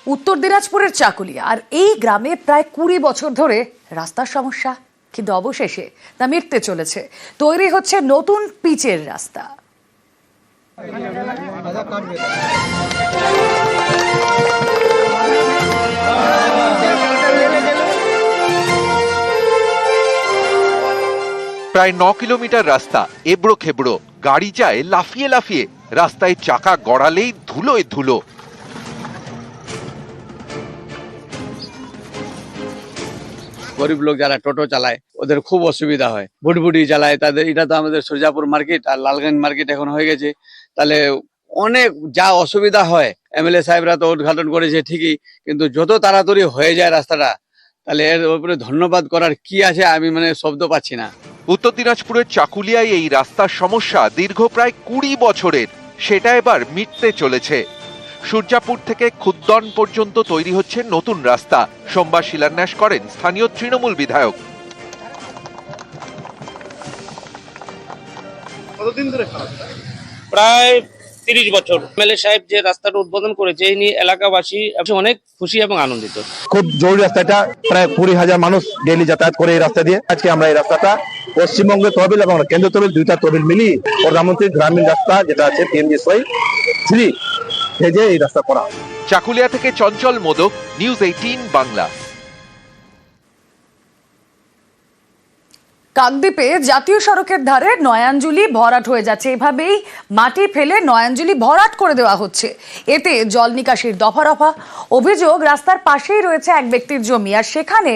উত্তর দিনাজপুরের চাকুলিয়া আর এই গ্রামে প্রায় 20 বছর ধরে রাস্তার সমস্যা, কিন্তু অবশেষে তা মিটতে চলেছে। তৈরি হচ্ছে নতুন পিচের রাস্তা। প্রায় 9 কিলোমিটার রাস্তা এবড়ো খেবড়ো, গাড়ি যায় লাফিয়ে লাফিয়ে, রাস্তায় চাকা গড়ালেই ধুলোয় ধুলো। গরিব লোক যারা টোটো চালায় ওদের খুব অসুবিধা হয়, ভুটভুটি চালায় তাদের। এটা তো আমাদের সুরজাপুর মার্কেট আর লালগঞ্জ মার্কেট এখন হয়ে গেছে, তাহলে অনেক যা অসুবিধা হয়। এমএলএ সাহেবরা তো উদ্ঘাটন করেছে ঠিকই, কিন্তু যত তাড়াতাড়ি হয়ে যায় রাস্তাটা, তাহলে এর উপরে ধন্যবাদ করার কি আছে, আমি শব্দ পাচ্ছি না। উত্তর দিনাজপুরের চাকুলিয়ায় এই রাস্তার সমস্যা দীর্ঘ প্রায় 20 বছরের, সেটা এবার মিটতে চলেছে। সূর্যাপুর থেকে খুদ্দন পর্যন্ত তৈরি হচ্ছে নতুন রাস্তা। সোমবার শিলান্যাস করেন স্থানীয় তৃণমূল বিধায়ক। কতদিন ধরে প্রায় 30 বছর। এমএলএ সাহেব যে রাস্তাটা উদ্বোধন করেছে, এই নিয়ে এলাকাবাসী অনেক খুশি এবং আনন্দিত। খুব জরুরি রাস্তাটা, প্রায় 20,000 মানুষ ডেইলি যাতায়াত করে এই রাস্তা দিয়ে। আজকে আমরা এই রাস্তাটা পশ্চিমবঙ্গের তহবিল এবং কেন্দ্রীয় তহবিল, দুইটা তহবিল মিলিয়ে প্রধানমন্ত্রী গ্রামীণ রাস্তা যেটা আছে PMGSY-3 ফেজে এই রাস্তা করা। চাকুলিয়া থেকে চঞ্চল মোদক, নিউজ 18 বাংলা। কাকদ্বীপে জাতীয় সড়কের ধারে নয়াঞ্জলি ভরাট হয়ে যাচ্ছে। এভাবেই মাটি ফেলে নয়াঞ্জলি ভরাট করে দেওয়া হচ্ছে। এতে জল নিকাশির দফা রফা। অভিযোগ, রাস্তার পাশেই রয়েছে এক ব্যক্তির জমি, আর সেখানে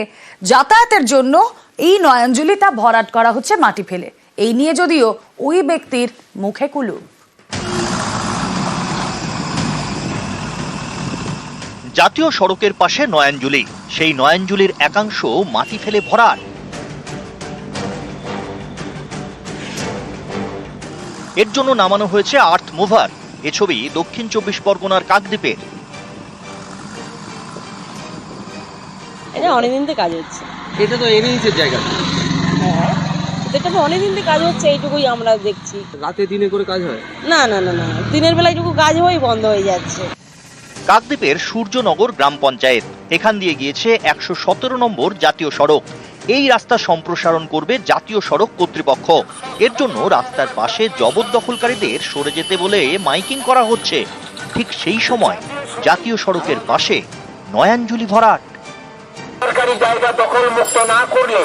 যাতায়াতের জন্য এই নয়াঞ্জলি তা ভরাট করা হচ্ছে মাটি ফেলে। এই নিয়ে যদিও ওই ব্যক্তির মুখে কুলুপ। জাতীয় সড়কের পাশে নয়াঞ্জলি, সেই নয়াঞ্জলির একাংশ মাটি ফেলে ভরাট। এর জন্য নামানো হয়েছে আর্থ মুভার। এ ছবি দক্ষিণ 24 পরগনার কাকদ্বীপের। এটা অনেকদিন থেকে কাজ হচ্ছে। এটা তো এনএইচের জায়গা। হ্যাঁ, এটা তো অনেকদিন থেকে কাজ হচ্ছে, এইটুকুই আমরা দেখছি। রাতে দিনে করে কাজ হয়? না না না না, দিনের বেলা এইটুকু কাজ হয়ে বন্ধ হয়ে যাচ্ছে। কাকদ্বীপের সূর্যনগর গ্রাম পঞ্চায়েত, এখান দিয়ে গিয়েছে 117 নম্বর জাতীয় সড়ক। এই রাস্তা সম্প্রসারণ করবে জাতীয় সড়ক কর্তৃপক্ষ। এর জন্য রাস্তার পাশে জবরদখলকারীদের সরে যেতে বলে মাইকিং করা হচ্ছে। ঠিক সেই সময় জাতীয় সড়কের পাশে নয়াঞ্জলি ভরাট। সরকারি জায়গা দখল মুক্ত না করলে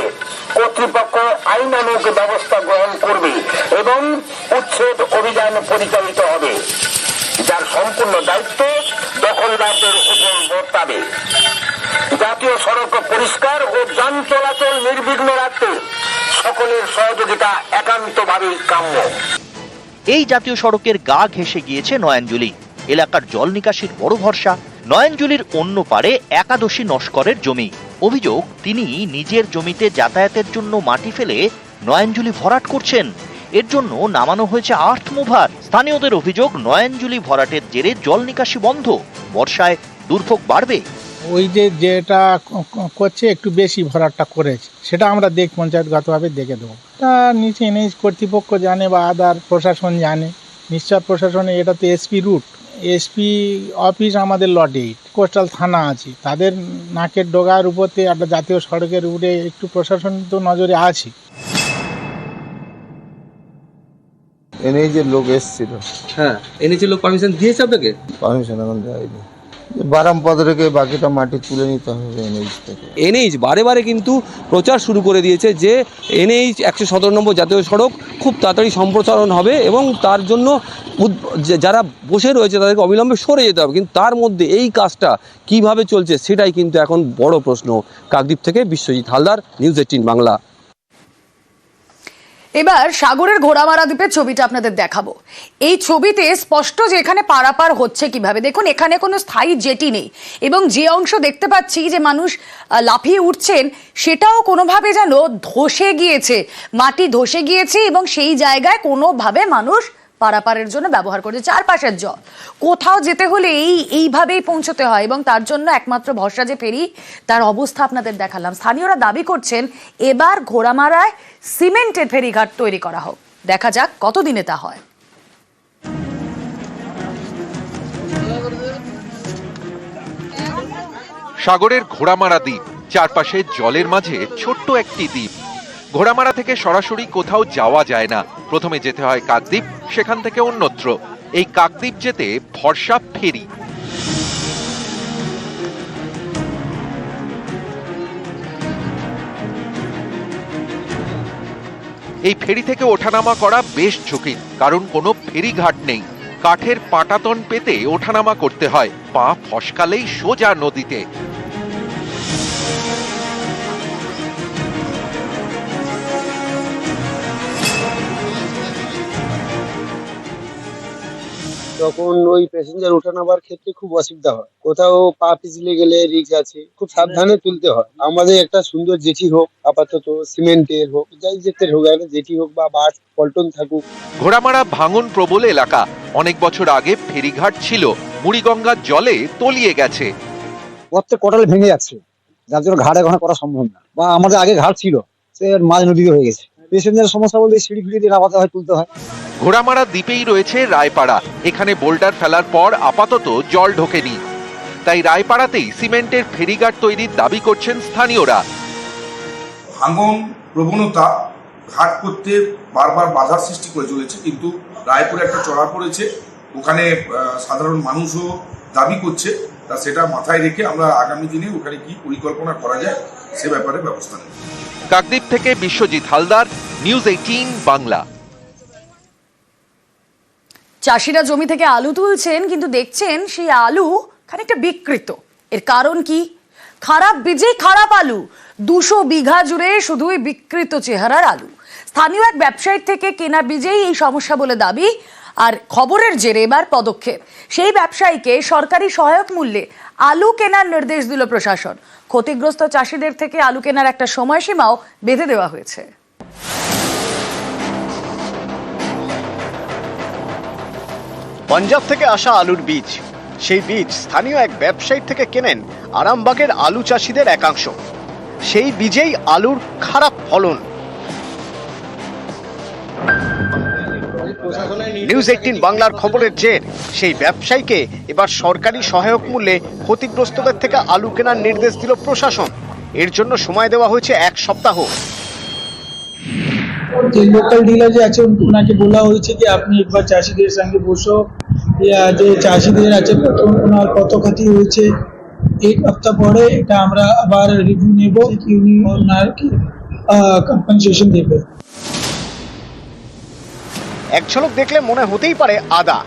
কর্তৃপক্ষ আইনানুগ ব্যবস্থা গ্রহণ করবে এবং উচ্ছেদ অভিযান পরিচালিত হবে, যার সম্পূর্ণ দায়িত্ব দখলদারদের উপর বর্তাবে। জাতীয় সড়ক পরিষ্কার ও যান চলাচল নির্বিঘ্ন রাখতে সকলের সহযোগিতা একান্তভাবেই কাম্য। এই জাতীয় সড়কের গা ঘেঁষে গিয়েছে নয়াঞ্জলি, এলাকার জল নিকাশির বড় ভরসা। নয়াঞ্জলির অন্য পারে একাদশী নস্করের জমি। অভিযোগ, তিনি নিজের জমিতে যাতায়াতের জন্য মাটি ফেলে নয়াঞ্জলি ভরাট করছেন। এর জন্য নামানো হয়েছে আর্থ মুভার। স্থানীয়দের অভিযোগ, নয়াঞ্জলি ভরাটের জেরে জল নিকাশি বন্ধ, বর্ষায় দুর্ভোগ বাড়বে। ওই যেটা করছে একটু বেশি ভরাটটা করেছে, সেটা আমরা পঞ্চায়েতগতভাবে দেখে দেবো। তা নিচে এনএইচ কর্তৃপক্ষ জানে বা আদার প্রশাসন জানে, নিশ্চয় প্রশাসনে। এটা তো এসপি রুট, এসপি অফিস আমাদের লট 8, কোস্টাল থানা আছে, তাদের নাকের ডগার উপরে একটা জাতীয় সড়কের উপরে একটু প্রশাসন তো নজরে আছে। এনএইচের লোক এসেছিল। হ্যাঁ, এনএইচের লোক পারমিশন দিয়েছে আপনাকে? পারমিশন এখন দেয়নি, বারাম পদ রেখে বাকিটা মাটি তুলে নিতে হবে এনএইচ থেকে। এনএইচ বারে বারে কিন্তু প্রচার শুরু করে দিয়েছে যে এনএইচ 117 নম্বর জাতীয় সড়ক খুব তাড়াতাড়ি সম্প্রসারণ হবে এবং তার জন্য যারা বসে রয়েছে তাদেরকে অবিলম্বে সরে যেতে হবে। কিন্তু তার মধ্যে এই কাজটা কিভাবে চলছে সেটাই কিন্তু এখন বড় প্রশ্ন। কাকদ্বীপ থেকে বিশ্বজিৎ হালদার, নিউজ 18 বাংলা। এবার সাগরের ঘোড়ামারা দ্বীপের ছবিটা আপনাদের দেখাবো। এই ছবিতে স্পষ্ট যে এখানে পারাপার হচ্ছে কিভাবে। দেখুন, এখানে কোনো স্থায়ী জেটি নেই এবং যে অংশ দেখতে পাচ্ছি যে মানুষ লাফিয়ে উঠছেন, সেটাও কোনোভাবে যেন ধসে গিয়েছে, মাটি ধসে গিয়েছে এবং সেই জায়গায় কোনোভাবে মানুষ পারাপারের জন্য ব্যবহার করছে। চারপাশের জল, কোথাও যেতে হলে এইভাবেই পৌঁছতে হয় এবং তার জন্য একমাত্র ভরসা যে ফেরি, তার অবস্থা আপনাদের দেখালাম। স্থানীয়রা দাবি করছেন এবার ঘোড়ামারায় সিমেন্টের ফেরিঘাট তৈরি করা হোক। দেখা যাক কতদিনে তা হয়। সাগরের ঘোড়ামারা দ্বীপ, চারপাশে জলের মাঝে ছোট্ট একটি দ্বীপ। ঘোড়ামারা থেকে সরাসরি কোথাও যাওয়া যায় না, প্রথমে যেতে হয় কাকদ্বীপ, সেখান থেকে অন্যত্র। এই কাকদ্বীপ যেতে ভরসা ফেরি। এই ফেরি থেকে ওঠানামা করা বেশ ঝুঁকির, কারণ কোনো ফেরিঘাট নেই। কাঠের পাটাতন পেতে ওঠানামা করতে হয়, পা ফসকালেই সোজা নদীতে। তখন ওই প্যাসেঞ্জার ওঠানামার ক্ষেত্রে খুব অসুবিধা হয়, কোথাও পা পিছলে গেলে রিস্ক আছে, খুব সাবধানে তুলতে হয়। আমাদের একটা সুন্দর জেটি হোক, আপাতত সিমেন্টের হোক, যাই জেটের হোক, একটা জেটি হোক বা বাস পল্টন থাকুক। ঘোড়ামারা ভাঙন প্রবল এলাকা, অনেক বছর আগে ফেরিঘাট ছিল, মুড়িগঙ্গার জলে তলিয়ে গেছে। প্রত্যেক কোটাল ভেঙে যাচ্ছে, যার জন্য ঘাট এখন করা সম্ভব না, বা আমাদের আগে ঘাট ছিল সে মাঝ নদীতে হয়ে গেছে। প্যাসেঞ্জারের সমস্যা বলতে সিঁড়ি ফিড়ি দিয়ে নামাতে হয়, তুলতে হয়। ঘোড়ামারা দ্বীপেই রয়েছে রায়পাড়া, এখানে বোল্ডার ফেলার পর আপাতত জল ঢোকেনি, তাই রায়পাড়াতেই সিমেন্টের ফেরিঘাট তৈরির দাবি করছেন স্থানীয়রা। ভাঙন প্রবণতা ঘাট করতে বারবার বাধার সৃষ্টি করে চলেছে, কিন্তু রায়পুরে একটা চড়া পড়েছে, ওখানে সাধারণ মানুষও দাবি করছে, তা সেটা মাথায় রেখে আমরা আগামী দিনে ওখানে কি পরিকল্পনা করা যায় সে ব্যাপারে ব্যবস্থা নেব। কাকদ্বীপ থেকে বিশ্বজিৎ হালদার, নিউজ 18 বাংলা। চাষিরা জমি থেকে আলু তুলছেন, কিন্তু দেখছেন সেই আলু খানিকটা বিকৃত। এর কারণ কি? খারাপ বীজেই খারাপ আলু। 200 বিঘা জুড়ে শুধুই বিকৃত চেহারার আলু। স্থানীয় এক ব্যবসায়ীর থেকে কেনা বীজেই এই সমস্যা বলে দাবি, আর খবরের জেরে এবার পদক্ষেপ। সেই ব্যবসায়ীকে সরকারি সহায়ক মূল্যে আলু কেনার নির্দেশ দিল প্রশাসন। ক্ষতিগ্রস্ত চাষিদের থেকে আলু কেনার একটা সময়সীমাও বেঁধে দেওয়া হয়েছে। পাঞ্জাব থেকে আসা আলুর বীজ, সেই বীজ স্থানীয় এক ব্যবসায়ী থেকে কেনেন আরামবাগের আলু চাষিদের একাংশ। সেই বীজেই আলুর খারাপ ফলন। নিউজ 18 বাংলার খবরের জের সেই ব্যবসায়ীকে এবার সরকারি সহায়ক মূল্যে ক্ষতিগ্রস্তদের থেকে আলু কেনার নির্দেশ দিল প্রশাসন। এর জন্য সময় দেওয়া হয়েছে 1 সপ্তাহ। যে লোকাল ডিলার যে আছে ওনাকে বলা হয়েছে যে আপনি একবার চাষিদের সঙ্গে বসো, যে চাষিদের আছে ওনার কত ক্ষতি হয়েছে, 1 সপ্তাহ পরে এটা আমরা আবার রিভিউ নেব, কি উনি ওনাকে কম্পেনসেশন দেবে। এক ঝলক দেখলে মনে হতেই পারে আদা,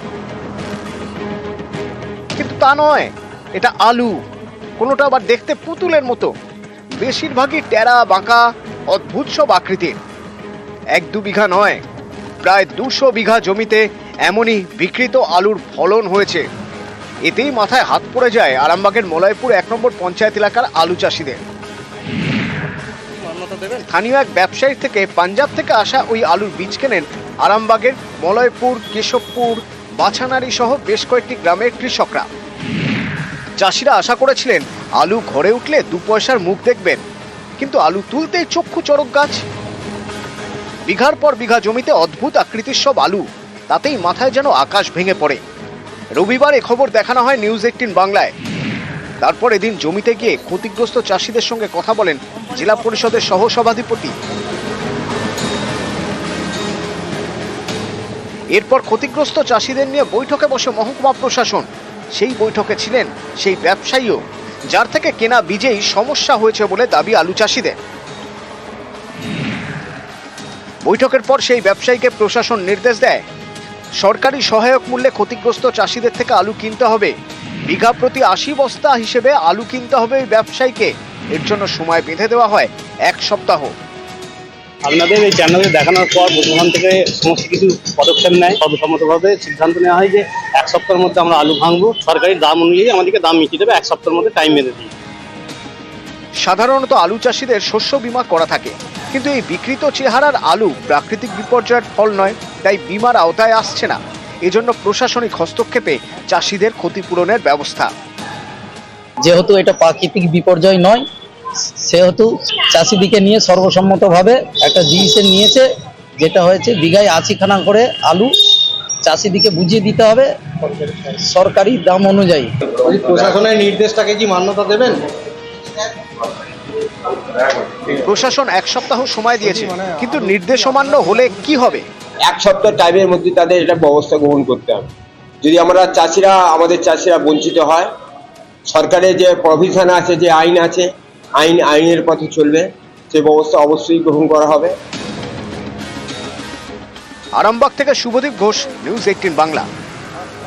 কিন্তু তা নয়, এটা আলু। কোনোটা আবার দেখতে পুতুলের মতো, বেশিরভাগই টেরা বাঁকা অদ্ভুত সব আকৃতির। 1-2 বিঘা নয়, প্রায় 200 বিঘা জমিতে এমনই বিকৃত আলুর ফলন হয়েছে। এতেই মাথায় হাত পড়ে যায় আরামবাগের মলয়পুর 1 নম্বর পঞ্চায়েত এলাকার আলু চাষিদের। স্থানীয় এক ব্যবসায়ীর থেকে পাঞ্জাব থেকে আসা ওই আলুর বীজ কেনেন আরামবাগের মলয়পুর, কেশবপুর, বাছানারি সহ বেশ কয়েকটি গ্রামের কৃষকরা। চাষিরা আশা করেছিলেন আলু ঘরে উঠলে 2 পয়সার মুখ দেখবেন, কিন্তু আলু তুলতেই চক্ষু চড়ক গাছ। বিঘার পর বিঘা জমিতে অদ্ভুত আকৃতির সব আলু, তাতেই মাথায় যেন আকাশ ভেঙে পড়ে। রবিবার এ খবর দেখানো হয় নিউজ 18 বাংলায়। তারপর এদিন জমিতে গিয়ে ক্ষতিগ্রস্ত চাষিদের সঙ্গে কথা বলেন জেলা পরিষদের সহসভাধিপতি। এরপর ক্ষতিগ্রস্ত চাষিদের নিয়ে বৈঠকে বসে মহকুমা প্রশাসন। সেই বৈঠকে ছিলেন সেই ব্যবসায়ীও, যার থেকে কেনা বীজেই সমস্যা হয়েছে বলে দাবি আলু চাষিদের। বৈঠকের পর সেই ব্যবসায়ীকে প্রশাসন নির্দেশ দেয় সরকারি সহায়ক মূল্যে ক্ষতিগ্রস্ত চাষিদের থেকে আলু কিনতে হবে। বিঘা প্রতি 80 বস্তা হিসেবে আলু কিনতে হবে ওই ব্যবসায়ীকে। এর জন্য সময় বেঁধে দেওয়া হয় 1 সপ্তাহ। আপনাদের এই চ্যানেলে দেখানোর পর প্রশাসন থেকে সমস্ত কিছু পদক্ষেপ নেয়, সর্বসম্মতভাবে সিদ্ধান্ত নেওয়া হয় যে 1 সপ্তাহের মধ্যে আমরা আলু ভাঙবো, সরকারি দাম অনুযায়ী আমাদেরকে দাম মিটিয়ে দেবে, 1 সপ্তাহের মধ্যে টাইম বেঁধে দিই। সাধারণত আলু চাষিদের শস্য বীমা করা থাকে, কিন্তু এই বিকৃত চেহারার আলু প্রাকৃতিক বিপর্যয়ের ফল নয়, তাই বীমার আওতায় আসছে না। এজন্য প্রশাসনিক হস্তক্ষেপে চাষিদের ক্ষতিপূরণের ব্যবস্থা। যেহেতু এটা প্রাকৃতিক বিপর্যয় নয়, সেহেতু চাষিদিকে নিয়ে সর্বসম্মতভাবে একটা ডিসিশন নিয়েছে, যেটা হয়েছে বিঘায় 80 খানা করে আলু চাষিদিকে বুঝিয়ে দিতে হবে সরকারি দাম অনুযায়ী। প্রশাসনের নির্দেশটাকে কি মান্যতা দেবেন? প্রশাসন 1 সপ্তাহ সময় দিয়েছে, কিন্তু নির্দেশ অমান্য হলে কি হবে? 1 সপ্তাহ টাইমের মধ্যে তাদের এটা ব্যবস্থা গ্রহণ করতে হবে। যদি আমাদের চাষিরা বঞ্চিত হয়, সরকারের যে প্রভিশন আছে, যে আইন আছে, আইনের পথে চলবে, সে ব্যবস্থা অবশ্যই গ্রহণ করা হবে। আরামবাগ থেকে শুভদীপ ঘোষ, নিউজ 18 বাংলা।